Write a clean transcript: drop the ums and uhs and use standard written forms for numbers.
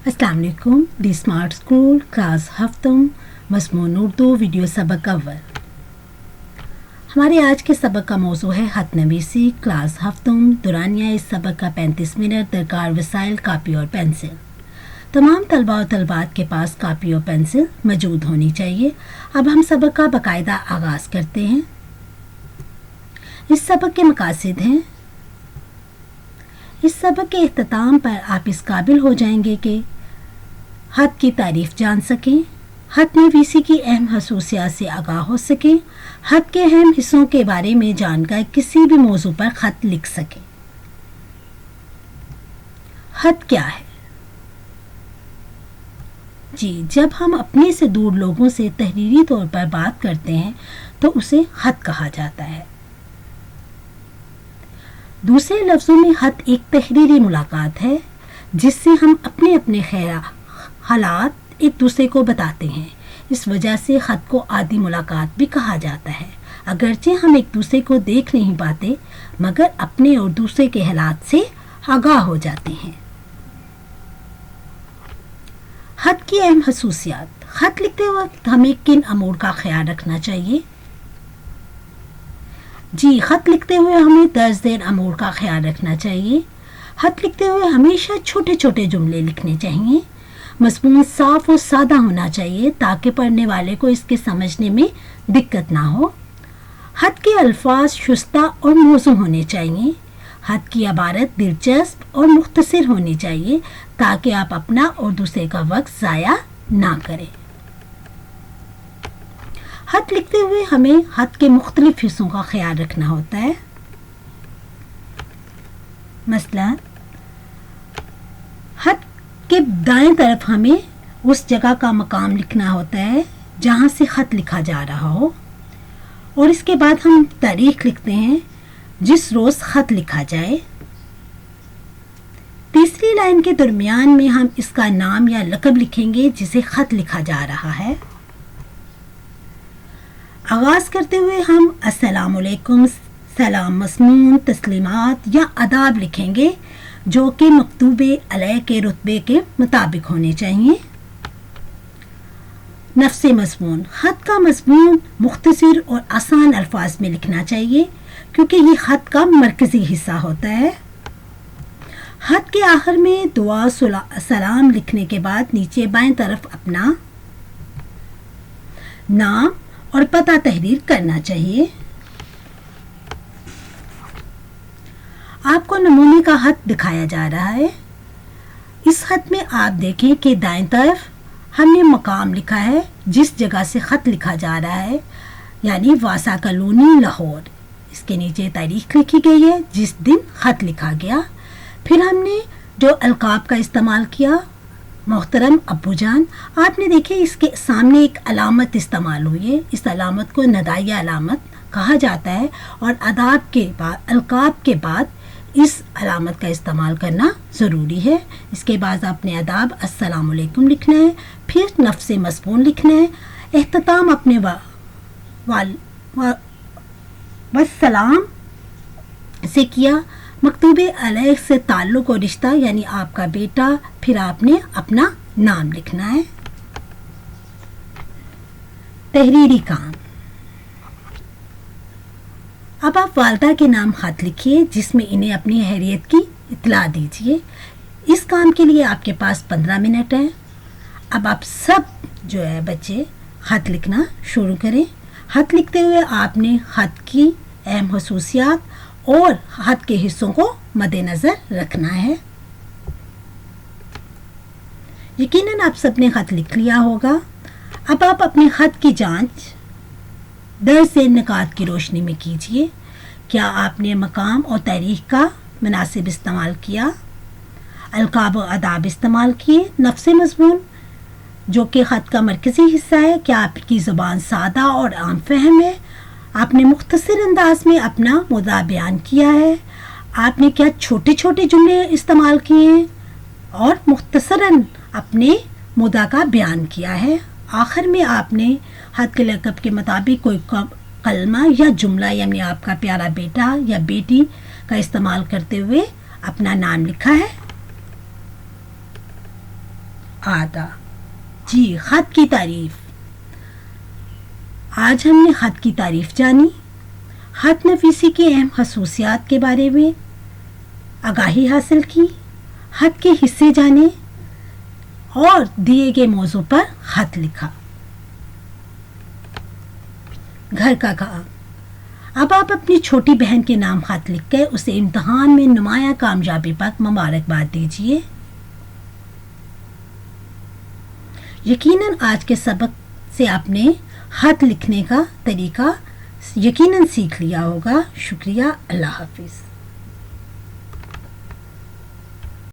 अस्सलाम वालेकुम। The smart school class हफ्तम मज़मून उर्दू वीडियो सबक अव्वल। हमारे आज के सबक का मौजू है खत नवीसी क्लास हफ्तम। दुरानिया इस सबक का 35 मिनट। दरकार वसाइल कापी और पेंसिल। तमाम तलबा और तलबात के पास कापी और पेंसिल मौजूद होनी चाहिए। अब हम सबक का बाकायदा आगाज़ करते हैं। इस सबक के मकासद हैं, इस सबक के इख्तिताम पर आप इस काबिल हो जाएंगे कि खत की तारीफ़ जान सकें, खत नवीसी की अहम खसूसियात से आगाह हो सकें, खत के अहम हिस्सों के बारे में जानकर किसी भी मौजू पर खत लिख सकें। खत क्या है? जी, जब हम अपने से दूर लोगों से तहरीरी तौर पर बात करते हैं तो उसे खत कहा जाता है। दूसरे लफ्ज़ों में खत एक तहरीरी मुलाकात है जिससे हम अपने अपने हालात एक दूसरे को बताते हैं। इस वजह से खत को आदी मुलाकात भी कहा जाता है। अगरचे हम एक दूसरे को देख नहीं पाते मगर अपने और दूसरे के हालात से आगाह हो जाते हैं। खत की अहम खसूसियात। खत लिखते वक्त हमें किन अमूर का ख्याल रखना चाहिए? जी, खत लिखते हुए हमें 10 दिन अमूर का ख्याल रखना चाहिए। खत लिखते हुए हमेशा छोटे छोटे जुमले लिखने चाहिए। मज़मून साफ और सादा होना चाहिए ताकि पढ़ने वाले को इसके समझने में दिक्कत ना हो। खत के अल्फाज शुस्ता और मौजू होने चाहिए। खत की इबारत दिलचस्प और मुख्तसर होनी चाहिए ताकि आप अपना और दूसरे का वक्त ज़ाया ना करें। खत लिखते हुए हमें खत के मुख्तलिफ हिस्सों का ख्याल रखना होता है। मसलन खत के दाएं तरफ हमें उस जगह का मकाम लिखना होता है जहां से खत लिखा जा रहा हो, और इसके बाद हम तारीख लिखते हैं जिस रोज़ खत लिखा जाए। तीसरी लाइन के दरमियान में हम इसका नाम या लक़ब लिखेंगे जिसे खत लिखा जा रहा है। आगाज़ करते हुए हम अस्सलामुअलैकुम, सलाम, मसनून, तस्लीमात या आदाब लिखेंगे जो कि मकतूबे अलैह के रुतबे के मुताबिक होने चाहिए। नफ्से मज़मून। खत का मज़मून मुख्तसर और आसान अल्फाज में लिखना चाहिए क्योंकि ये खत का मरकज़ी हिस्सा होता है। खत के आखिर में दुआ सलाम लिखने के बाद नीचे बाएं तरफ अपना नाम और पता तहरीर करना चाहिए। आपको नमूने का खत दिखाया जा रहा है। इस खत में आप देखें कि दाएं तरफ हमने मकाम लिखा है जिस जगह से खत लिखा जा रहा है, यानी वासा कॉलोनी लाहौर। इसके नीचे तारीख लिखी गई है जिस दिन खत लिखा गया। फिर हमने जो अलकाब का इस्तेमाल किया, मोहतरम अब्बू जान, आपने देखे इसके सामने एक अलामत इस्तेमाल हुई है। इस अलामत को नदाइया अलामत कहा जाता है और अदाब के बाद, अलकाब के बाद इस अलामत का इस्तेमाल करना ज़रूरी है। इसके बाद आपने अदाब अस्सलामुअलैकुम लिखना है, फिर नफ्से मज़मून लिखना है। इख्तिताम अपने वस्सलाम से किया। मकतूबे अलैह से ताल्लुक़ और रिश्ता यानी आपका बेटा, फिर आपने अपना नाम लिखना है। तहरीरी काम। अब आप वालदा के नाम खत लिखिए जिसमें इन्हें अपनी हैरियत की इत्तला दीजिए। इस काम के लिए आपके पास 15 मिनट है। अब आप सब जो है बच्चे खत लिखना शुरू करें। खत लिखते हुए आपने खत की अहम खसूसियात और खत के हिस्सों को मद्देनज़र रखना है। यकीनन आप सबने खत लिख लिया होगा। अब आप अपने खत की जांच दर्ज निकात की रोशनी में कीजिए। क्या आपने मकाम और तारीख का मुनासिब इस्तेमाल किया? अलकाब और अदाब इस्तेमाल किए? नफ्से मज़मून जो कि ख़त का मरकज़ी हिस्सा है, क्या आपकी ज़ुबान सादा और आम फहम है? आपने मुख्तसर अंदाज में अपना मुद्दा बयान किया है? आपने क्या छोटे छोटे जुमले इस्तेमाल किए हैं और मुख्तसरन अपने मुद्दा का बयान किया है? आखिर में आपने खत के लक़ब के मुताबिक कोई कलमा या जुमला यानी आपका प्यारा बेटा या बेटी का इस्तेमाल करते हुए अपना नाम लिखा है। آتا. جی خط کی تعریف. آج ہم نے خط کی تعریف جانی، خط نویسی کی اہم خصوصیات کے بارے میں آگاہی حاصل کی، خط کے حصے جانے اور دیے گئے موضوع پر خط لکھا. گھر کا کام. اب آپ اپنی چھوٹی بہن کے نام خط لکھ کے اسے امتحان میں نمایاں کامیابی پر مبارکباد دیجیے. یقیناً آج کے سبق سے آپ نے خط لکھنے کا طریقہ یقیناً سیکھ لیا ہوگا. شکریہ. اللہ حافظ.